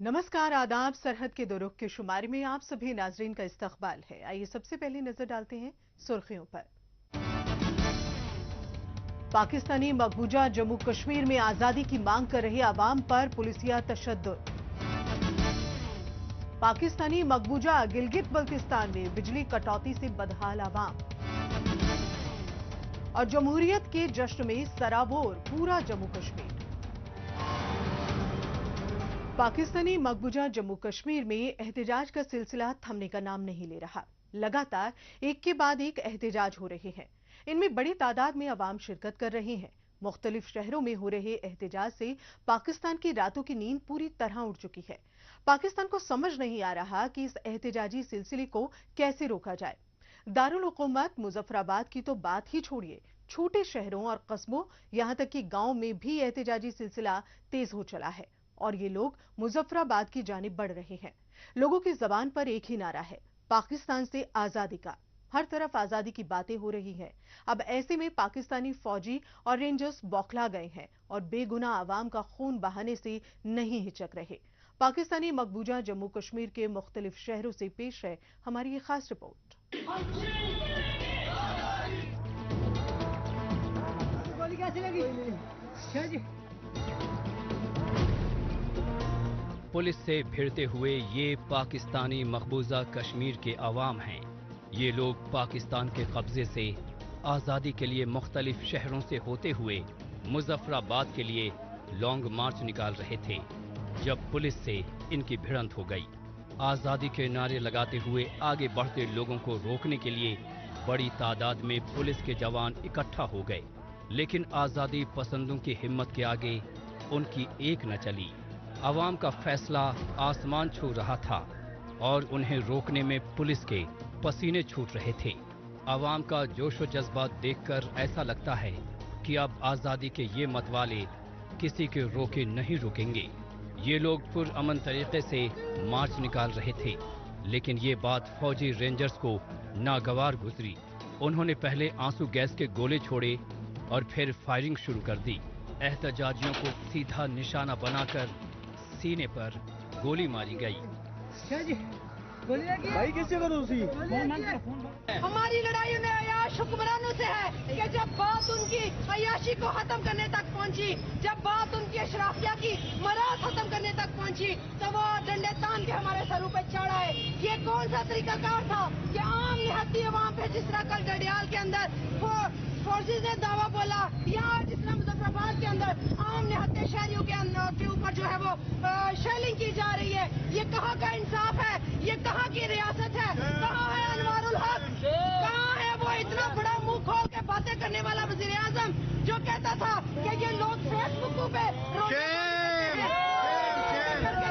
नमस्कार, आदाब। सरहद के दो रुख के शुमारे में आप सभी नाजरीन का इस्तकबाल है। आइए सबसे पहले नजर डालते हैं सुर्खियों पर। पाकिस्तानी मकबूजा जम्मू कश्मीर में आजादी की मांग कर रहे अवाम पर पुलिसिया तशद्दुद। पाकिस्तानी मकबूजा गिलगित बल्तिस्तान में बिजली कटौती से बदहाल अवाम। और जमहूरियत के जश्न में सराबोर पूरा जम्मू कश्मीर। पाकिस्तानी मकबूजा जम्मू कश्मीर में एहतजाज का सिलसिला थमने का नाम नहीं ले रहा। लगातार एक के बाद एक एहतजाज हो रहे हैं। इनमें बड़ी तादाद में अवाम शिरकत कर रहे हैं। मुख्तलिफ शहरों में हो रहे एहतजाज से पाकिस्तान की रातों की नींद पूरी तरह उड़ चुकी है। पाकिस्तान को समझ नहीं आ रहा कि इस एहतजाजी सिलसिले को कैसे रोका जाए। दारुल हुकूमत मुजफ्फराबाद की तो बात ही छोड़िए, छोटे शहरों और कस्बों यहां तक कि गांव में भी एहतजाजी सिलसिला तेज हो चला है और ये लोग मुजफ्फराबाद की जानिब बढ़ रहे हैं। लोगों की जबान पर एक ही नारा है, पाकिस्तान से आजादी का। हर तरफ आजादी की बातें हो रही हैं। अब ऐसे में पाकिस्तानी फौजी और रेंजर्स बौखला गए हैं और बेगुनाह आवाम का खून बहाने से नहीं हिचक रहे। पाकिस्तानी मकबूजा जम्मू कश्मीर के मुख्तलिफ शहरों से पेश है हमारी ये खास रिपोर्ट। गोली कैसी लगी? पुलिस से भिड़ते हुए ये पाकिस्तानी मकबूजा कश्मीर के अवाम हैं। ये लोग पाकिस्तान के कब्जे से आज़ादी के लिए मुख्तलिफ शहरों से होते हुए मुजफ्फराबाद के लिए लॉन्ग मार्च निकाल रहे थे जब पुलिस से इनकी भिड़ंत हो गई। आज़ादी के नारे लगाते हुए आगे बढ़ते लोगों को रोकने के लिए बड़ी तादाद में पुलिस के जवान इकट्ठा हो गए, लेकिन आज़ादी पसंदों की हिम्मत के आगे उनकी एक न चली। अवाम का फैसला आसमान छू रहा था और उन्हें रोकने में पुलिस के पसीने छूट रहे थे। अवाम का जोश व जज्बा देखकर ऐसा लगता है कि अब आज़ादी के ये मतवाले किसी के रोके नहीं रुकेंगे। ये लोग पुरअमन तरीके से मार्च निकाल रहे थे, लेकिन ये बात फौजी रेंजर्स को नागवार गुजरी। उन्होंने पहले आंसू गैस के गोले छोड़े और फिर फायरिंग शुरू कर दी। एहतजाजियों को सीधा निशाना बनाकर सीने पर गोली मारी गई। भाई कैसे करो उसी? हमारी लड़ाई उन्हें अयाश हुक्मरानों से है कि जब बात उनकी अयाशी को खत्म करने तक पहुंची, जब बात उनकी अशराफिया की मराद खत्म करने तक पहुंची, तो वो डंडे तान के हमारे सरों पे चढ़ा है। ये कौन सा तरीकाकार था कि आम निहत्ती अवाम पे जिस तरह कल डडियाल के अंदर फोर्सेज ने दावा बोला, यहाँ जिस तरह मुजफ्फराबाद के अंदर आम निहत्ते शहरियों के ऊपर जो है वो शेलिंग की जा रही है। ये कहाँ का इंसाफ है? ये कहाँ की रियासत है? कहाँ है अनवारुल हक? कहाँ है वो इतना बड़ा मुंह खोल के बातें करने वाला वजीर आजम जो कहता था कि ये लोग फेसबुक पे करके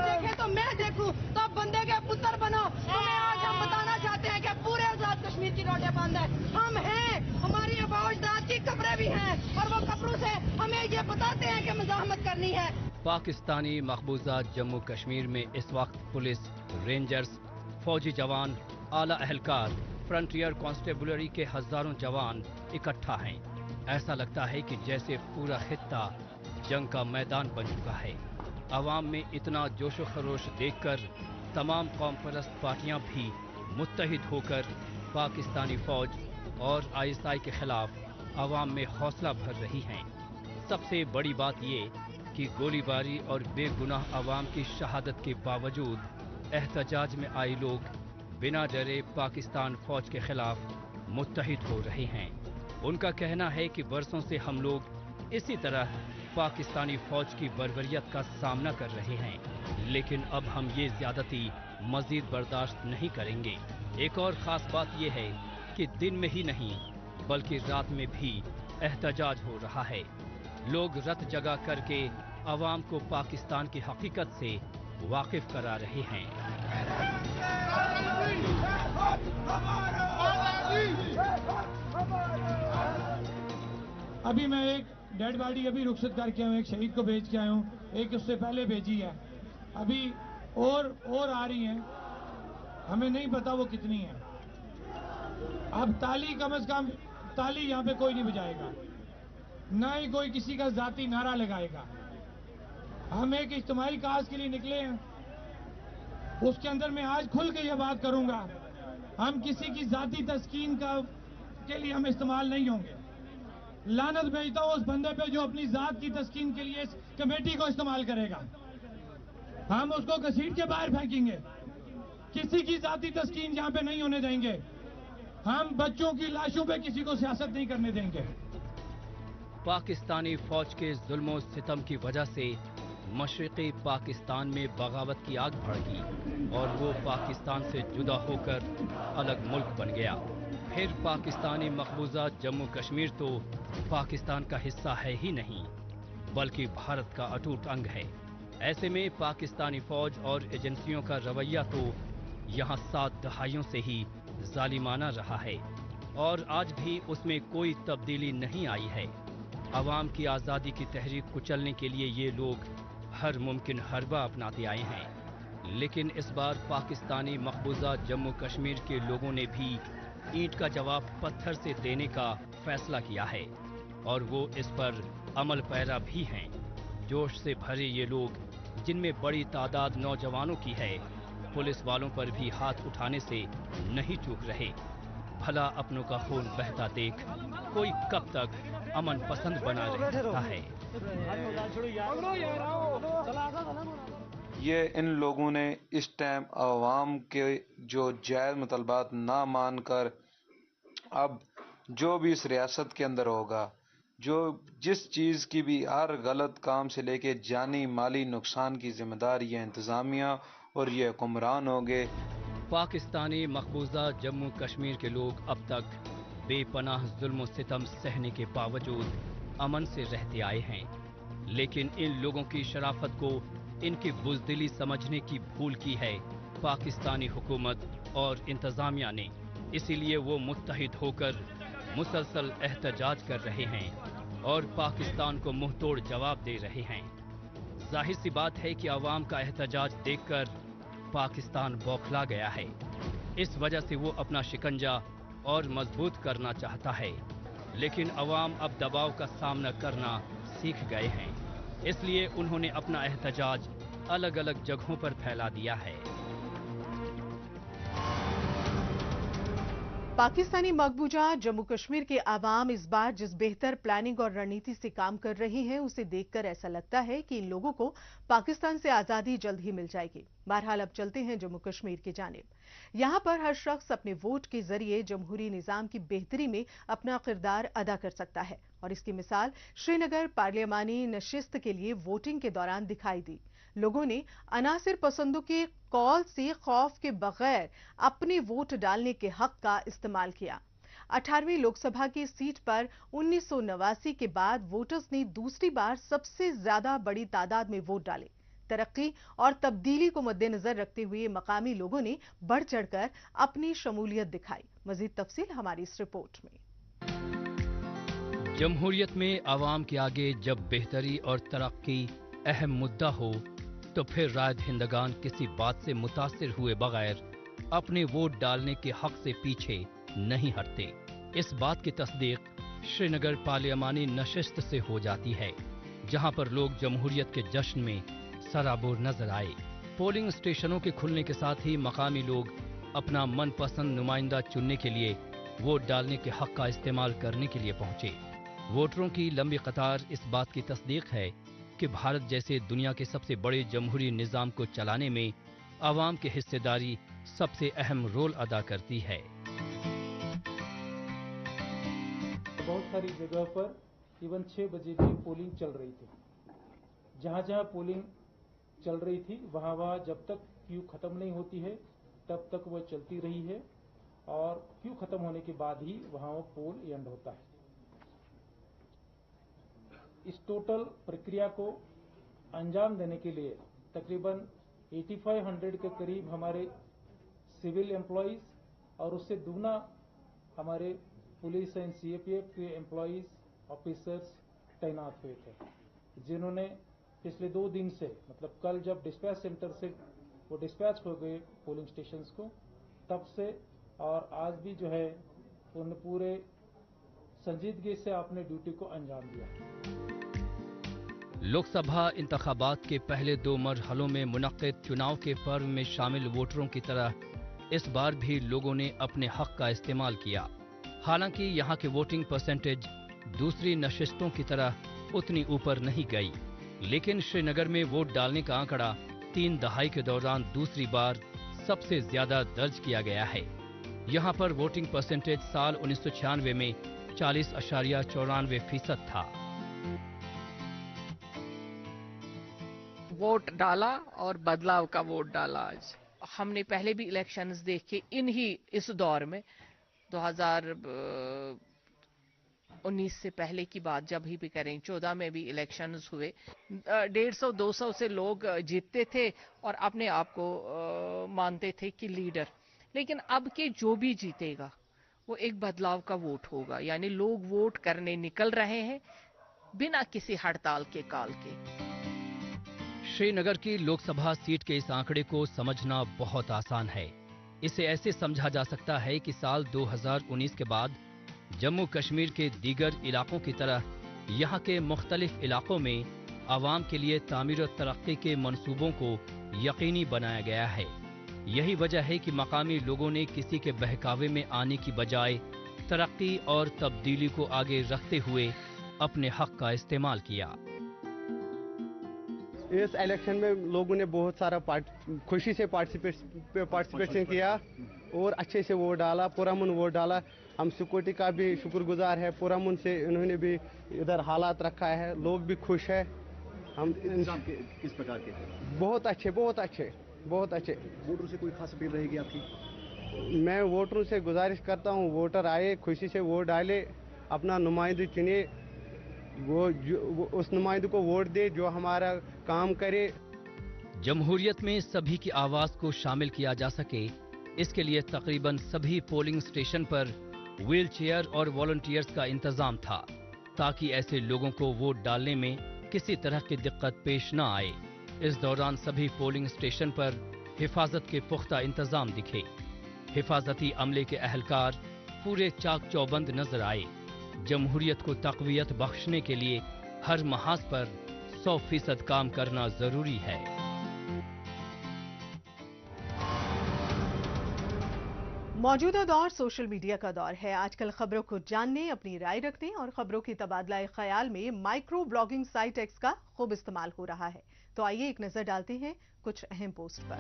देखे तो मैं देखूं, तो बंदे के पुत्र बनो। तुम्हें आज हम बताना चाहते हैं कि पूरे आजाद कश्मीर की रोटें बंद है। हम हैं, हमारी अबाउजदाद की कब्रें भी हैं और वो कब्रों से हमें ये बताते हैं कि मुजाहमत करनी है। पाकिस्तानी मकबूजा जम्मू कश्मीर में इस वक्त पुलिस, रेंजर्स, फौजी जवान, आला अहलकार, फ्रंटियर कांस्टेबुलरी के हजारों जवान इकट्ठा हैं। ऐसा लगता है कि जैसे पूरा खित्ता जंग का मैदान बन चुका है। अवाम में इतना जोशो खरोश देखकर तमाम कौम परस्त पार्टियां भी मुत्तहिद होकर पाकिस्तानी फौज और ISI के खिलाफ अवाम में हौसला भर रही हैं। सबसे बड़ी बात ये कि गोलीबारी और बेगुनाह अवाम की शहादत के बावजूद एहतजाज में आए लोग बिना डरे पाकिस्तान फौज के खिलाफ मुत्तहिद हो रहे हैं। उनका कहना है कि बरसों से हम लोग इसी तरह पाकिस्तानी फौज की बर्बरियत का सामना कर रहे हैं, लेकिन अब हम ये ज्यादती मजीद बर्दाश्त नहीं करेंगे। एक और खास बात यह है कि दिन में ही नहीं बल्कि रात में भी एहतजाज हो रहा है। लोग रत जगा करके अवाम को पाकिस्तान की हकीकत से वाकिफ करा रहे हैं। अभी मैं एक डेड बॉडी अभी रुखसत करके आया हूँ, एक शहीद को भेज के आया हूँ, एक उससे पहले भेजी है, अभी और आ रही हैं, हमें नहीं पता वो कितनी है। अब ताली कम से कम ताली यहाँ पे कोई नहीं बजाएगा, ना ही कोई किसी का जाती नारा लगाएगा। हम एक इज्तिमाई काज के लिए निकले हैं اس کے اندر میں آج کھل کے یہ بات کروں گا، ہم کسی کی ذاتی تسکین کے لیے ہم استعمال نہیں ہوں گے۔ لعنت بھیجتا ہوں اس بندے پہ جو اپنی ذات کی تسکین کے لیے اس کمیٹی کو استعمال کرے گا۔ ہم اس کو گھسیٹ کے باہر پھینکیں گے، کسی کی ذاتی تسکین یہاں پہ نہیں ہونے دیں گے۔ ہم بچوں کی لاشوں پہ کسی کو سیاست نہیں کرنے دیں گے۔ پاکستانی فوج کے ظلم و ستم کی وجہ سے مشرقی پاکستان میں بغاوت کی آگ بھڑکی اور وہ پاکستان سے جدا ہو کر الگ ملک بن گیا۔ پھر پاکستانی مقبوضہ جموں کشمیر تو پاکستان کا حصہ ہے ہی نہیں، بلکہ بھارت کا اٹوٹ انگ ہے۔ ایسے میں پاکستانی فوج اور ایجنسیوں کا رویہ تو یہاں 7 دہائیوں سے ہی ظالمانہ رہا ہے اور آج بھی اس میں کوئی تبدیلی نہیں آئی ہے۔ عوام کی آزادی کی تحریک کچلنے کے لیے یہ لوگ ہر ممکن حربہ اپناتے آئے ہیں، لیکن اس بار پاکستانی مقبوضہ جموں کشمیر کے لوگوں نے بھی اینٹ کا جواب پتھر سے دینے کا فیصلہ کیا ہے اور وہ اس پر عمل پیرا بھی ہیں۔ جوش سے بھرے یہ لوگ، جن میں بڑی تعداد نوجوانوں کی ہے، پولیس والوں پر بھی ہاتھ اٹھانے سے نہیں چوک رہے۔ بھلا اپنوں کا خون بہتا دیکھ کوئی کب تک امن پسند بنا رہتا ہے؟ یہ ان لوگوں نے اس ٹائم عوام کے جو جائز مطالبات نہ مان کر اب جو بھی اس ریاست کے اندر ہوگا، جس چیز کی بھی ہر غلط کام سے لے کے جانی مالی نقصان کی ذمہ دار یہ انتظامیہ اور یہ حکمران ہوگے۔ پاکستانی مقبوضہ جموں کشمیر کے لوگ اب تک بے پناہ ظلم و ستم سہنے کے باوجود امن سے رہتے آئے ہیں، لیکن ان لوگوں کی شرافت کو ان کی بزدلی سمجھنے کی بھول کی ہے پاکستانی حکومت اور انتظامیہ نے۔ اسی لیے وہ متحد ہو کر مسلسل احتجاج کر رہے ہیں اور پاکستان کو منہ توڑ جواب دے رہے ہیں۔ ظاہر سی بات ہے کہ عوام کا احتجاج دیکھ کر پاکستان بوکھلا گیا ہے۔ اس وجہ سے وہ اپنا شکنجہ اور مضبوط کرنا چاہتا ہے، لیکن عوام اب دباؤ کا سامنا کرنا سیکھ گئے ہیں، اس لیے انہوں نے اپنا احتجاج الگ الگ جگہوں پر پھیلا دیا ہے۔ پاکستانی مقبوضہ جموں کشمیر کے عوام اس بار جس بہتر پلاننگ اور رنیتی سے کام کر رہے ہیں، اسے دیکھ کر ایسا لگتا ہے کہ ان لوگوں کو پاکستان سے آزادی جلد ہی مل جائے گی۔ بہرحال اب چلتے ہیں جموں کشمیر کی جانب۔ یہاں پر ہر شخص اپنے ووٹ کے ذریعے جمہوری نظام کی بہتری میں اپنا کردار ادا کر سکتا ہے اور اس کی مثال شری نگر پارلیمانی نشست کے لیے ووٹنگ کے دوران دکھائی دی۔ لوگوں نے عناصر پسندوں کے کال سے خوف کے بغیر اپنے ووٹ ڈالنے کے حق کا استعمال کیا۔ 18ویں لوک سبھا کی سیٹ پر 1989 کے بعد ووٹرز نے دوسری بار سب سے زیادہ بڑی تعداد میں ووٹ ڈالے۔ ترقی اور تبدیلی کو مد نظر رکھتے ہوئے مقامی لوگوں نے بڑھ چڑھ کر اپنی شمولیت دکھائی۔ مزید تفصیل ہماری اس رپورٹ میں۔ جمہوریت میں عوام کے آگے جب بہتری اور ترقی اہم مدعا ہو تو پھر رائے دہندگان کسی بات سے متاثر ہوئے بغیر اپنے ووٹ ڈالنے کے حق سے پیچھے نہیں ہٹتے۔ اس بات کی تصدیق شری نگر پارلیمانی نشست سے ہو جاتی ہے، جہاں پر لوگ جمہوریت کے جشن میں سرابور نظر آئے۔ پولنگ اسٹیشنوں کے کھلنے کے ساتھ ہی مقامی لوگ اپنا من پسند نمائندہ چننے کے لیے ووٹ ڈالنے کے حق کا استعمال کرنے کے لیے پہنچے۔ ووٹروں کی لمبی قطار اس بات کی تصدیق ہے کہ بھارت جیسے دنیا کے سب سے بڑے جمہوری نظام کو چلانے میں عوام کی حصہ داری سب سے اہم رول ادا کرتی ہے۔ بہت ساری جگہ پر ایون 6 بجے بھی پولنگ چل رہی تھی۔ جہاں جہاں پولنگ چل رہی تھی وہاں جب تک کیو ختم نہیں ہوتی ہے تب تک وہ چلتی رہی ہے اور کیو ختم ہونے کے بعد ہی وہاں وہ پول اینڈ ہوتا ہے۔ اس ٹوٹل پرکریا کو انجام دینے کے لیے تقریباً 8500 کے قریب ہمارے سول امپلائیز اور اس سے دگنا ہمارے police and C A P F کے امپلائیز آفیسرز تعینات ہوئے تھے، جنہوں نے پچھلے 2 دن سے مطلب کل جب ڈسپیچ سینٹر سے وہ ڈسپیچ ہو گئے پولنگ اسٹیشنز کو، تب سے اور آج بھی جو ہے انہوں نے پورے سنجیدگی سے اپنے ڈیوٹی کو انجام دیا۔ लोकसभा इंतखाबात के पहले 2 मरहलों में मुनक्किद चुनाव के पर्व में शामिल वोटरों की तरह इस बार भी लोगों ने अपने हक का इस्तेमाल किया। हालांकि यहाँ की वोटिंग परसेंटेज दूसरी नशिस्तों की तरह उतनी ऊपर नहीं गई, लेकिन श्रीनगर में वोट डालने का आंकड़ा 3 दहाई के दौरान दूसरी बार सबसे ज्यादा दर्ज किया गया है। यहाँ पर वोटिंग परसेंटेज साल 1996 में 40.94% था। वोट डाला और बदलाव का वोट डाला। आज हमने पहले भी इलेक्शंस देखे इस दौर में 2019 से पहले की बात जब भी करें, 14 में भी इलेक्शंस हुए, 150-200 से लोग जीतते थे और अपने आप को मानते थे कि लीडर। लेकिन अब के जो भी जीतेगा वो एक बदलाव का वोट होगा, यानी लोग वोट करने निकल रहे हैं बिना किसी हड़ताल के काल के। श्रीनगर की लोकसभा सीट के इस आंकड़े को समझना बहुत आसान है। इसे ऐसे समझा जा सकता है कि साल 2019 के बाद जम्मू कश्मीर के दीगर इलाकों की तरह यहाँ के मुख्तलिफ इलाकों में आवाम के लिए तामीर और तरक्की के मंसूबों को यकीनी बनाया गया है। यही वजह है कि मकामी लोगों ने किसी के बहकावे में आने की बजाय तरक्की और तब्दीली को आगे रखते हुए अपने हक का इस्तेमाल किया। इस इलेक्शन में लोगों ने बहुत सारा खुशी से पार्टिसिपेशन किया और अच्छे से वोट डाला, पुरअमन वोट डाला। हम सिक्योरिटी का भी शुक्रगुजार है, पुरअमन से इन्होंने भी इधर हालात रखा है, लोग भी खुश है। हम किस प्रकार के? बहुत अच्छे, बहुत अच्छे, बहुत अच्छे। वोटरों से कोई खास अपील रहेगी आपकी? मैं वोटरों से गुजारिश करता हूँ, वोटर आए, खुशी से वोट डाले, अपना नुमाइंदा चुने, वो उस नुमाइंदे को वोट दे जो हमारा काम करे। जमहूरियत में सभी की आवाज को शामिल किया जा सके, इसके लिए तकरीबन सभी पोलिंग स्टेशन पर व्हील चेयर और वॉलंटियर्स का इंतजाम था, ताकि ऐसे लोगों को वोट डालने में किसी तरह की दिक्कत पेश न आए। इस दौरान सभी पोलिंग स्टेशन पर हिफाजत के पुख्ता इंतजाम दिखे। हिफाजती अमले के अहलकार पूरे चाक चौबंद नजर आए। जमहूरियत को तक़वियत बख्शने के लिए हर महाज पर 100% काम करना जरूरी है। मौजूदा दौर सोशल मीडिया का दौर है। आजकल खबरों को जानने, अपनी राय रखने और खबरों की तबादला ख्याल में माइक्रो ब्लॉगिंग साइट एक्स का खूब इस्तेमाल हो रहा है। तो आइए एक नजर डालते हैं कुछ अहम पोस्ट पर।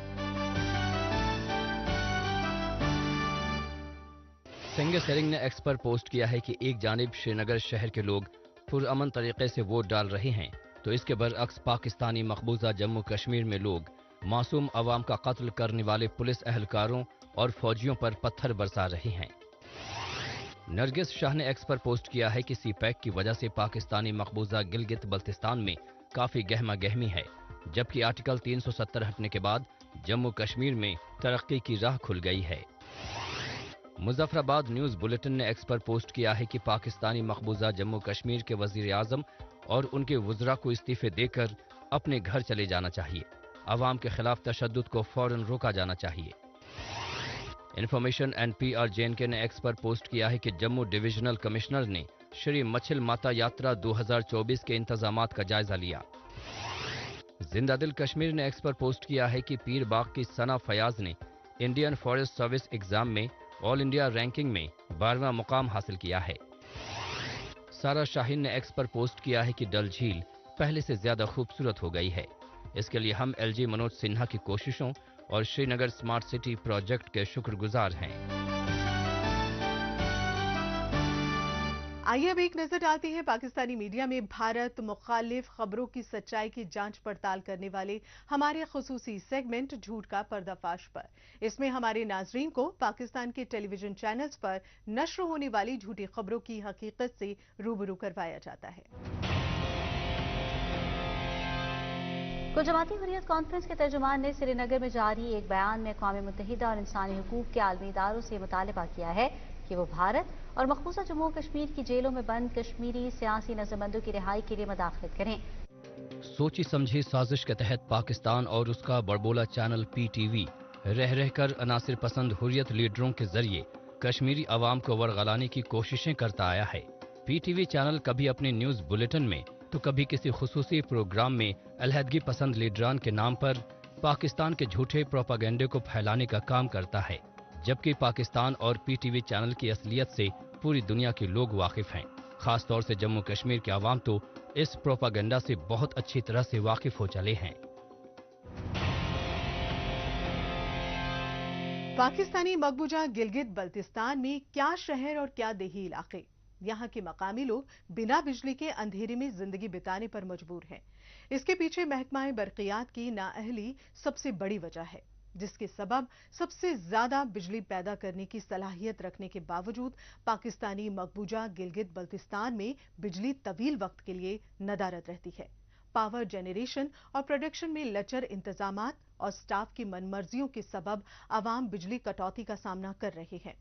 सिंगर सेरिंग ने एक्स पर पोस्ट किया है कि एक जानिब श्रीनगर शहर के लोग पुरअमन तरीके से वोट डाल रहे हैं, तो इसके बरअक्स पाकिस्तानी मकबूजा जम्मू कश्मीर में लोग मासूम अवाम का कत्ल करने वाले पुलिस अहलकारों और फौजियों पर पत्थर बरसा रहे हैं। नरगिस शाह ने एक्स पर पोस्ट किया है कि सीपैक की वजह से पाकिस्तानी मकबूजा गिलगित बल्तिस्तान में काफी गहमा गहमी है, जबकि आर्टिकल 370 हटने के बाद जम्मू कश्मीर में तरक्की की राह खुल गई है। मुजफ्फराबाद न्यूज बुलेटिन ने एक्स पर पोस्ट किया है कि पाकिस्तानी मकबूजा जम्मू कश्मीर के वजीर आजम और उनके वुज़रा को इस्तीफे देकर अपने घर चले जाना चाहिए। अवाम के खिलाफ तशद्दुद को फौरन रोका जाना चाहिए। इंफॉर्मेशन एंड PR JNK ने एक्स पर पोस्ट किया है कि जम्मू डिविजनल कमिश्नर ने श्री मछिल माता यात्रा 2024 के इंतजामात का जायजा लिया। जिंदादिल कश्मीर ने एक्स पर पोस्ट किया है कि पीर बाग की सना फयाज ने इंडियन फॉरेस्ट सर्विस एग्जाम में ऑल इंडिया रैंकिंग में 12वां मुकाम हासिल किया है। सारा शाहीन ने एक्स पर पोस्ट किया है कि डल झील पहले से ज्यादा खूबसूरत हो गई है। इसके लिए हम LG मनोज सिन्हा की कोशिशों और श्रीनगर स्मार्ट सिटी प्रोजेक्ट के शुक्रगुजार हैं। आइए अब एक नजर डालते हैं पाकिस्तानी मीडिया में भारत मुखालिफ खबरों की सच्चाई की जांच पड़ताल करने वाले हमारे खुसूसी सेगमेंट झूठ का पर्दाफाश पर। इसमें हमारे नाजरीन को पाकिस्तान के टेलीविजन चैनल्स पर नश्र होने वाली झूठी खबरों की हकीकत से रूबरू करवाया जाता है। कुल जमाती हुर्रियत कॉन्फ्रेंस के तर्जुमान ने श्रीनगर में जारी एक बयान में अक़वाम मुत्तहिदा और इंसानी हुकूक के आलमी इदारों से मुतालबा किया है कि वो भारत और मखसूसा जम्मू कश्मीर की जेलों में बंद कश्मीरी सियासी नज़रबंदों की रिहाई के लिए मदाखलत करें। सोची समझी साजिश के तहत पाकिस्तान और उसका बड़बोला चैनल PTV रह रहकर अनासिर पसंद हुर्रियत लीडरों के जरिए कश्मीरी अवाम को वरगलाने की कोशिशें करता आया है। PTV चैनल कभी अपने न्यूज बुलेटिन में तो कभी किसी खुसूसी प्रोग्राम में अलहदगी पसंद लीडरान के नाम पर पाकिस्तान के झूठे प्रोपागेंडे को फैलाने का काम करता है, जबकि पाकिस्तान और पीटीवी चैनल की असलियत से पूरी दुनिया के लोग वाकिफ हैं। खास तौर से जम्मू कश्मीर के आवाम तो इस प्रोपागेंडा से बहुत अच्छी तरह से वाकिफ हो चले हैं। पाकिस्तानी मकबूजा गिलगित बल्तिस्तान में क्या शहर और क्या देही इलाके, यहाँ के मकामी लोग बिना बिजली के अंधेरे में जिंदगी बिताने पर मजबूर हैं। इसके पीछे महकमा बरक़ियात की नाअहली सबसे बड़ी वजह है, जिसके सबब सबसे ज्यादा बिजली पैदा करने की सलाहियत रखने के बावजूद पाकिस्तानी मकबूजा गिलगित बल्तिस्तान में बिजली तवील वक्त के लिए नदारद रहती है। पावर जनरेशन और प्रोडक्शन में लचर इंतजामात और स्टाफ की मनमर्जियों के सबब आवाम बिजली कटौती का सामना कर रहे हैं।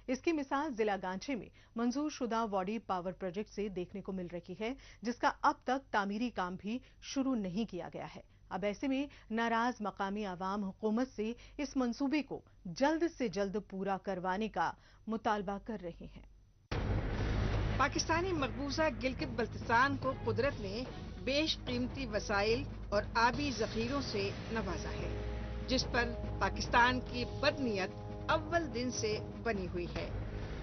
इसकी मिसाल जिला गांचे में मंजूर शुदा वाडी पावर प्रोजेक्ट से देखने को मिल रही है, जिसका अब तक तामीरी काम भी शुरू नहीं किया गया है। अब ऐसे में नाराज मकामी आवाम हुकूमत से इस मंसूबे को जल्द से जल्द पूरा करवाने का मुतालबा कर रहे हैं। पाकिस्तानी मकबूजा गिलगित बल्तिस्तान को कुदरत ने बेशकीमती वसाइल और आबी जखीरों से नवाजा है, जिस पर पाकिस्तान की बदनीयत अव्वल दिन से बनी हुई है,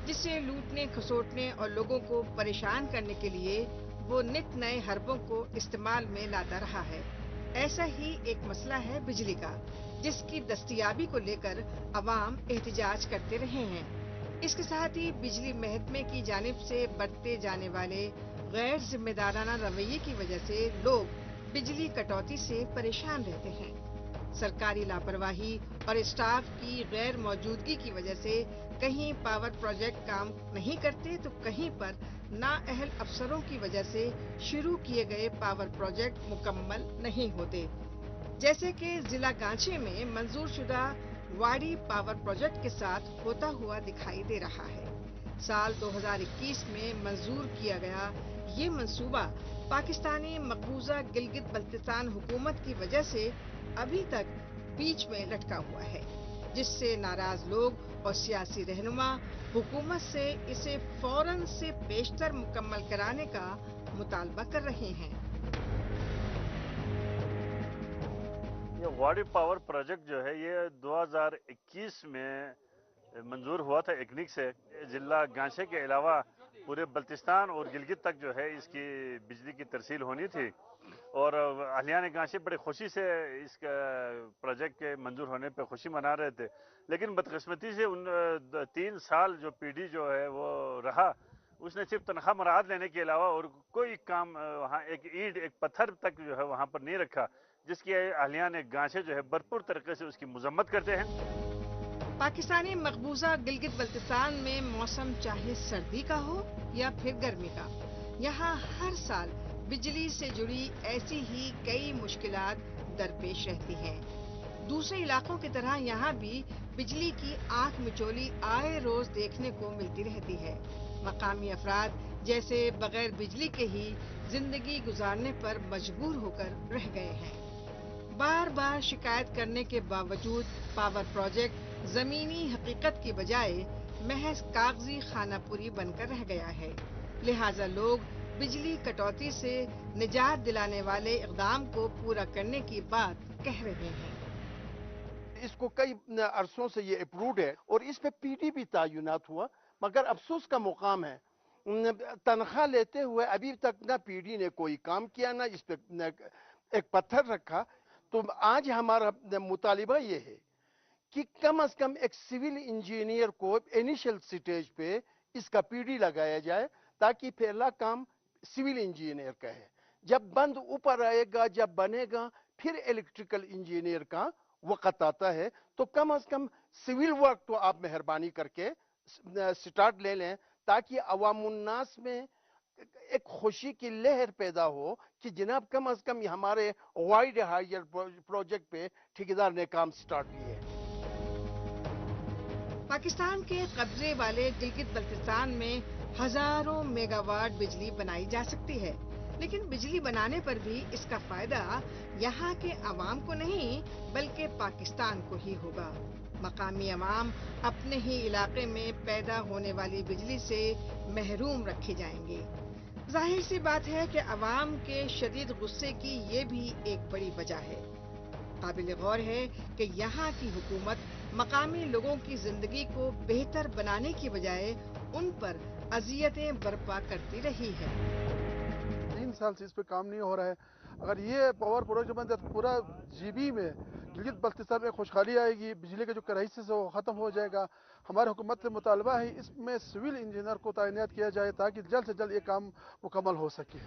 जिसे लूटने खसोटने और लोगों को परेशान करने के लिए वो नित नए हरबों को इस्तेमाल में लाता रहा है। ऐसा ही एक मसला है बिजली का, जिसकी दस्तयाबी को लेकर अवाम एहतजाज करते रहे हैं। इसके साथ ही बिजली महकमे की जानिब से बरते जाने वाले गैर जिम्मेदाराना रवैये की वजह से लोग बिजली कटौती से परेशान रहते हैं। सरकारी लापरवाही और स्टाफ की गैर मौजूदगी की वजह से कहीं पावर प्रोजेक्ट काम नहीं करते, तो कहीं पर नाअहल अफसरों की वजह से शुरू किए गए पावर प्रोजेक्ट मुकम्मल नहीं होते। जैसे कि जिला गांचे में मंजूर शुदा वाडी पावर प्रोजेक्ट के साथ होता हुआ दिखाई दे रहा है। साल 2021 में मंजूर किया गया ये मंसूबा पाकिस्तानी मकबूजा गिलगित बल्तिस्तान हुकूमत की वजह से अभी तक बीच में लटका हुआ है, जिससे नाराज लोग और सियासी रहनुमा हुकूमत से इसे फौरन से पेशतर मुकम्मल कराने का मुतालबा कर रहे हैं। ये वाडी पावर प्रोजेक्ट जो है ये 2021 में मंजूर हुआ था इकनिक से। जिला गांचे के अलावा पूरे बल्तिस्तान और गिलगित तक जो है इसकी बिजली की तरसील होनी थी, और अहलियान गांचे बड़े खुशी से इस प्रोजेक्ट के मंजूर होने पे खुशी मना रहे थे। लेकिन बदकिस्मती से उन 3 साल जो पीडी जो है वो रहा, उसने सिर्फ तनख्वाह मुराद लेने के अलावा और कोई काम वहाँ एक ईंट एक पत्थर तक जो है वहाँ पर नहीं रखा, जिसकी अहलियान गांचे जो है भरपूर तरीके से उसकी मजम्मत करते हैं। पाकिस्तानी मकबूजा गिलगित बल्तिस्तान में मौसम चाहे सर्दी का हो या फिर गर्मी का, यहाँ हर साल बिजली से जुड़ी ऐसी ही कई मुश्किलात दरपेश रहती हैं। दूसरे इलाकों की तरह यहाँ भी बिजली की आंख मिचोली आए रोज देखने को मिलती रहती है। मकामी अफराद जैसे बगैर बिजली के ही जिंदगी गुजारने पर मजबूर होकर रह गए हैं। बार बार शिकायत करने के बावजूद पावर प्रोजेक्ट जमीनी हकीकत की बजाय महज कागजी खानापुरी बनकर रह गया है। लिहाजा लोग बिजली कटौती से निजात दिलाने वाले इक़दाम को पूरा करने की बात कह रहे हैं। इसको कई अरसों से ये अप्रूव्ड है और इस पे पीडी भी तयनात हुआ, मगर अफसोस का मुकाम है तनख्वाह लेते हुए अभी तक ना पीडी ने कोई काम किया, ना इस पे एक पत्थर रखा। तो आज हमारा मुतालिबा ये है कि कम से कम एक सिविल इंजीनियर को इनिशियल स्टेज पे इसका पीडी लगाया जाए, ताकि पहला काम सिविल इंजीनियर का है। जब बंद ऊपर आएगा, जब बनेगा, फिर इलेक्ट्रिकल इंजीनियर का वक्त आता है। तो कम से कम सिविल वर्क तो आप मेहरबानी करके स्टार्ट ले लें, ताकि अवामुन्नास में एक खुशी की लहर पैदा हो कि जनाब कम से कम हमारे वाइड हायर प्रोजेक्ट पे ठेकेदार ने काम स्टार्ट किए। पाकिस्तान के कब्जे वाले गिलगित बल्तिस्तान में हजारों मेगावाट बिजली बनाई जा सकती है, लेकिन बिजली बनाने पर भी इसका फायदा यहाँ के अवाम को नहीं बल्कि पाकिस्तान को ही होगा। मकामी अवाम अपने ही इलाके में पैदा होने वाली बिजली से महरूम रखे जाएंगे। जाहिर सी बात है कि अवाम के शदीद गुस्से की ये भी एक बड़ी वजह है। काबिल गौर है कि यहाँ की हुकूमत मकामी लोगों की जिंदगी को बेहतर बनाने की बजाय उन पर अजियतें बर्पा करती रही है। 3 साल से इस पे काम नहीं हो रहा है। अगर ये पावर प्रोजेक्ट बन जाए तो पूरा जीबी में गिलगित बल्तिस्तान में खुशहाली आएगी, बिजली का जो क्राइसिस है वो ख़त्म हो जाएगा। हमारी हुकूमत से मुतालबा है इसमें सिविल इंजीनियर को तैनात किया जाए ताकि जल्द से जल्द ये काम मुकम्मल हो सके।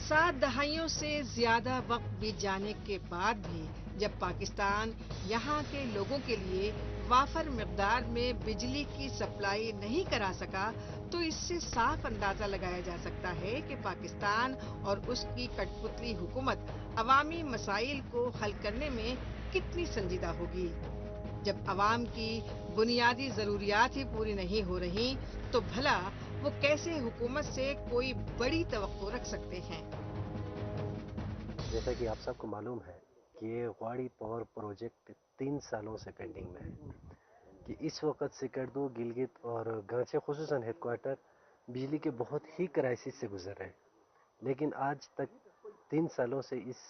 7 दहाइयों से ज्यादा वक्त बीत जाने के बाद भी जब पाकिस्तान यहाँ के लोगों के लिए वाफर मिकदार में बिजली की सप्लाई नहीं करा सका, तो इससे साफ अंदाजा लगाया जा सकता है कि पाकिस्तान और उसकी कठपुतली हुकूमत अवामी मसाइल को हल करने में कितनी संजीदा होगी। जब अवाम की बुनियादी जरूरियात ही पूरी नहीं हो रही, तो भला वो कैसे हुकूमत से कोई बड़ी तवक्को रख सकते हैं। जैसा कि आप सबको मालूम है कि ये वाड़ी पावर प्रोजेक्ट 3 सालों से पेंडिंग में है कि इस वक्त सिकरदो, गिलगित और गांचे खुसूसन हेडक्वार्टर बिजली के बहुत ही क्राइसिस से गुजर रहे हैं, लेकिन आज तक 3 सालों से इस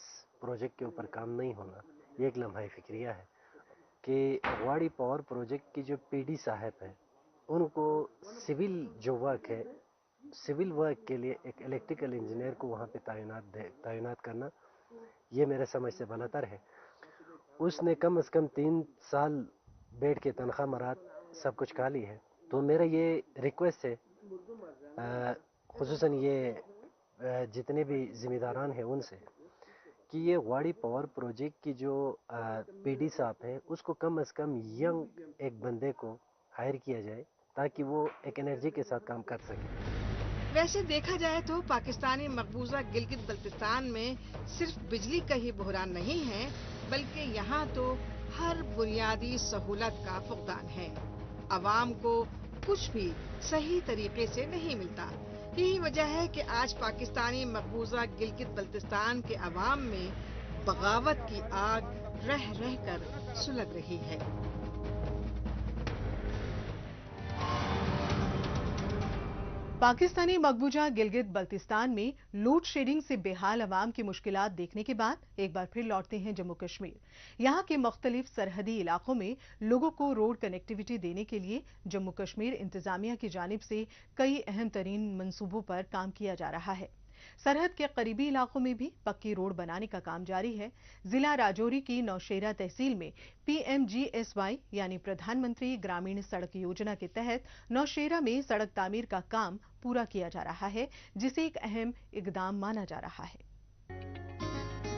प्रोजेक्ट के ऊपर काम नहीं होना ये एक लम्हा फिक्रिया है कि वाड़ी पावर प्रोजेक्ट की जो पीडी साहब हैं उनको सिविल जो वर्क है, सिविल वर्क के लिए एक इलेक्ट्रिकल इंजीनियर को वहाँ पे तैनात करना ये मेरे समझ से गलतर है। उसने कम से कम 3 साल बैठ के तनख्वाह मरात सब कुछ खा ली है। तो मेरा ये रिक्वेस्ट है खुसूसन ये जितने भी जिम्मेदारान हैं उनसे कि ये वाड़ी पावर प्रोजेक्ट की जो पीडी साहब हैं उसको कम से कम यंग एक बंदे को हायर किया जाए ताकि वो एक एनर्जी के साथ काम कर सके। वैसे देखा जाए तो पाकिस्तानी मकबूजा गिलगित बल्तिस्तान में सिर्फ बिजली का ही बहरान नहीं है, बल्कि यहाँ तो हर बुनियादी सहूलत का फुकदान है। अवाम को कुछ भी सही तरीके से नहीं मिलता। यही वजह है कि आज पाकिस्तानी मकबूजा गिलगित बल्तिस्तान के अवाम में बगावत की आग रह रह कर सुलग रही है। पाकिस्तानी मकबूजा गिलगित बल्तिस्तान में लोड शेडिंग से बेहाल अवाम की मुश्किलात देखने के बाद एक बार फिर लौटते हैं जम्मू कश्मीर। यहाँ के मुख्तलिफ सरहदी इलाकों में लोगों को रोड कनेक्टिविटी देने के लिए जम्मू कश्मीर इंतजामिया की जानिब से कई अहम तरीन मंसूबों पर काम किया जा रहा है। सरहद के करीबी इलाकों में भी पक्की रोड बनाने का काम जारी है। जिला राजौरी की नौशेरा तहसील में PMGSY यानी प्रधानमंत्री ग्रामीण सड़क योजना के तहत नौशेरा में सड़क तामीर का काम पूरा किया जा रहा है, जिसे एक अहम इकदाम माना जा रहा है।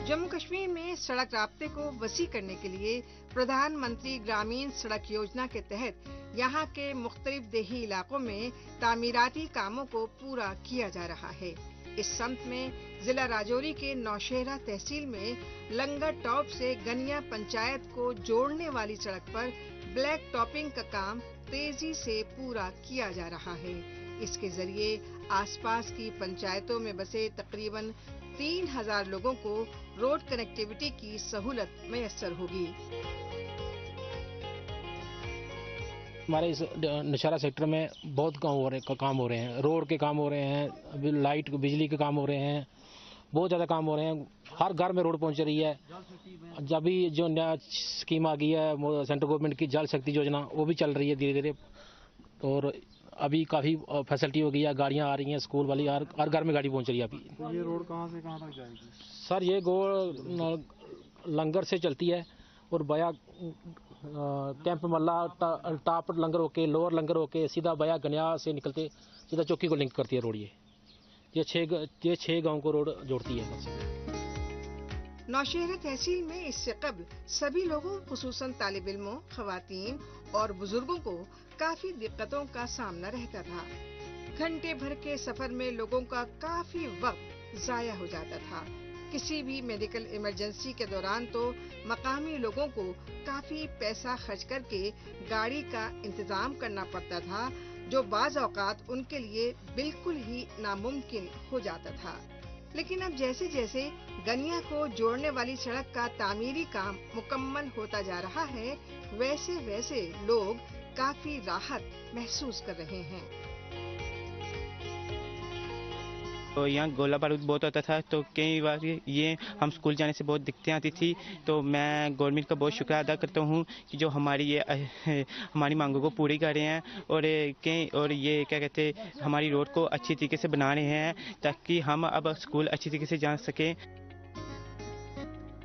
जम्मू कश्मीर में सड़क राब्ते को वसी करने के लिए प्रधानमंत्री ग्रामीण सड़क योजना के तहत यहाँ के मुख्तलिफ देही इलाकों में तामीराती कामों को पूरा किया जा रहा है। इस संत में जिला राजौरी के नौशेरा तहसील में लंगर टॉप से गनिया पंचायत को जोड़ने वाली सड़क पर ब्लैक टॉपिंग का काम तेजी से पूरा किया जा रहा है। इसके जरिए आसपास की पंचायतों में बसे तकरीबन 3000 लोगों को रोड कनेक्टिविटी की सहूलत मैसर होगी। हमारे इस नौशेरा सेक्टर में बहुत काम हो रहे हैं, रोड के काम हो रहे हैं, अभी लाइट बिजली के काम हो रहे हैं, बहुत ज़्यादा काम हो रहे हैं। हर घर में रोड पहुंच रही है। जब भी जो नया स्कीम आ गई है सेंट्रल गवर्नमेंट की जल शक्ति योजना, वो भी चल रही है धीरे धीरे, और अभी काफ़ी फैसिलिटी हो गई है, गाड़ियाँ आ रही हैं, स्कूल वाली हर घर में गाड़ी पहुँच रही है अभी। तो ये रोड कहाँ से कहाँ तक जाएगी? सर ये लंगर से चलती है और बया कैंप मल्ला टाप लंगर होके लोअर लंगर होके सीधा बया गनिया से निकलते सीधा चौकी को लिंक करती है रोड। ये 6 गांव को रोड जोड़ती है। नौशेरा तहसील में इससे कबल सभी लोगों खुसूसन तालिब इल्मों, खवातीन और बुजुर्गों को काफी दिक्कतों का सामना रहता था। घंटे भर के सफर में लोगों का काफी वक्त जाया हो जाता था। किसी भी मेडिकल इमरजेंसी के दौरान तो मकामी लोगों को काफी पैसा खर्च करके गाड़ी का इंतजाम करना पड़ता था, जो बाज़ औक़ात उनके लिए बिल्कुल ही नामुमकिन हो जाता था। लेकिन अब जैसे जैसे गनिया को जोड़ने वाली सड़क का तामीरी काम मुकम्मल होता जा रहा है, वैसे वैसे लोग काफी राहत महसूस कर रहे हैं। तो यहाँ गोला बारूद बहुत होता था, तो कई बार ये हम स्कूल जाने से बहुत दिक्कतें आती थी। तो मैं गवर्नमेंट का बहुत शुक्र अदा करता हूँ कि जो हमारी ये हमारी मांगों को पूरी कर रहे हैं और ये क्या कहते हैं हमारी रोड को अच्छी तरीके से बना रहे हैं ताकि हम अब स्कूल अच्छी तरीके से जा सकें।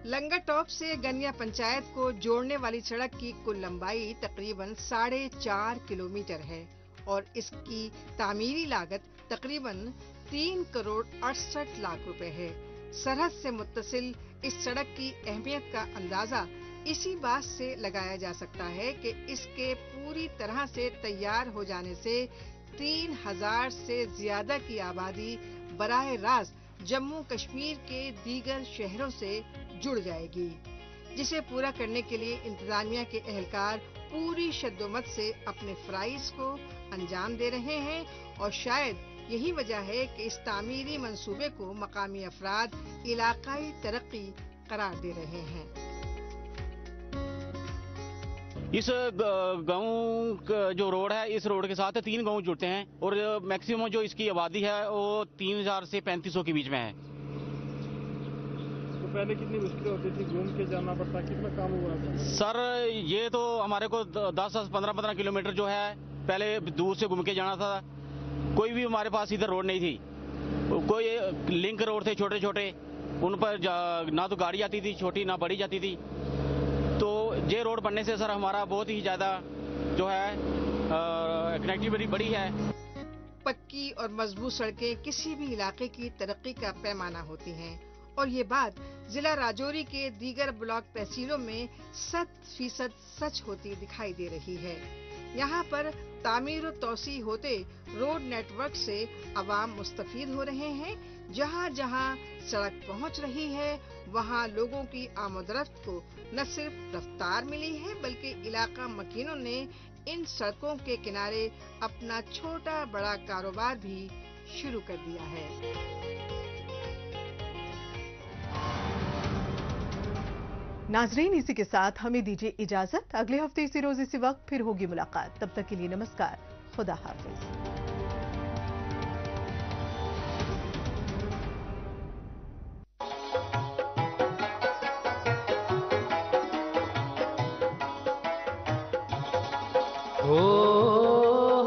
लंगर टॉप से गनिया पंचायत को जोड़ने वाली सड़क की कुल लंबाई तकरीबन 4.5 किलोमीटर है और इसकी तामीरी लागत तकरीबन 3 करोड़ 68 लाख रुपए है। सरहद से मुत्तसिल इस सड़क की अहमियत का अंदाजा इसी बात से लगाया जा सकता है कि इसके पूरी तरह से तैयार हो जाने से 3000 से ज्यादा की आबादी बराह रास्त जम्मू कश्मीर के दीगर शहरों से जुड़ जाएगी, जिसे पूरा करने के लिए इंतजामिया के एहलकार पूरी शद्दोमत से अपने फराइज को अंजाम दे रहे हैं और शायद यही वजह है कि इस तामीरी मंसूबे को मकामी अफराद इलाकाई तरक्की करार दे रहे हैं। इस गांव जो रोड है, इस रोड के साथ 3 गांव जुड़ते हैं और मैक्सिमम जो इसकी आबादी है वो 3000 से 3500 के बीच में है। तो पहले कितनी मुश्किलें होती थी, घूम के जाना पड़ता, कितना काम हुआ था? सर ये तो हमारे को 10-15 किलोमीटर जो है पहले दूर से घूम के जाना था। कोई भी हमारे पास इधर रोड नहीं थी, कोई लिंक रोड थे छोटे छोटे, उन पर ना तो गाड़ी आती थी छोटी ना बड़ी जाती थी। तो ये रोड बनने से सर हमारा बहुत ही ज्यादा जो है कनेक्टिविटी बढ़ी है। पक्की और मजबूत सड़कें किसी भी इलाके की तरक्की का पैमाना होती हैं और ये बात जिला राजौरी के दीगर ब्लॉक तहसीलों में 100% सच होती दिखाई दे रही है। यहाँ पर तामीर और तौसी होते रोड नेटवर्क से अवाम मुस्तफीद हो रहे हैं। जहाँ जहाँ सड़क पहुँच रही है वहाँ लोगों की आमदरफ्त को न सिर्फ रफ्तार मिली है बल्कि इलाका मकीनों ने इन सड़कों के किनारे अपना छोटा बड़ा कारोबार भी शुरू कर दिया है। नाजरीन, इसी के साथ हमें दीजिए इजाजत। अगले हफ्ते इसी रोज इसी वक्त फिर होगी मुलाकात। तब तक के लिए नमस्कार, खुदा हाफिज।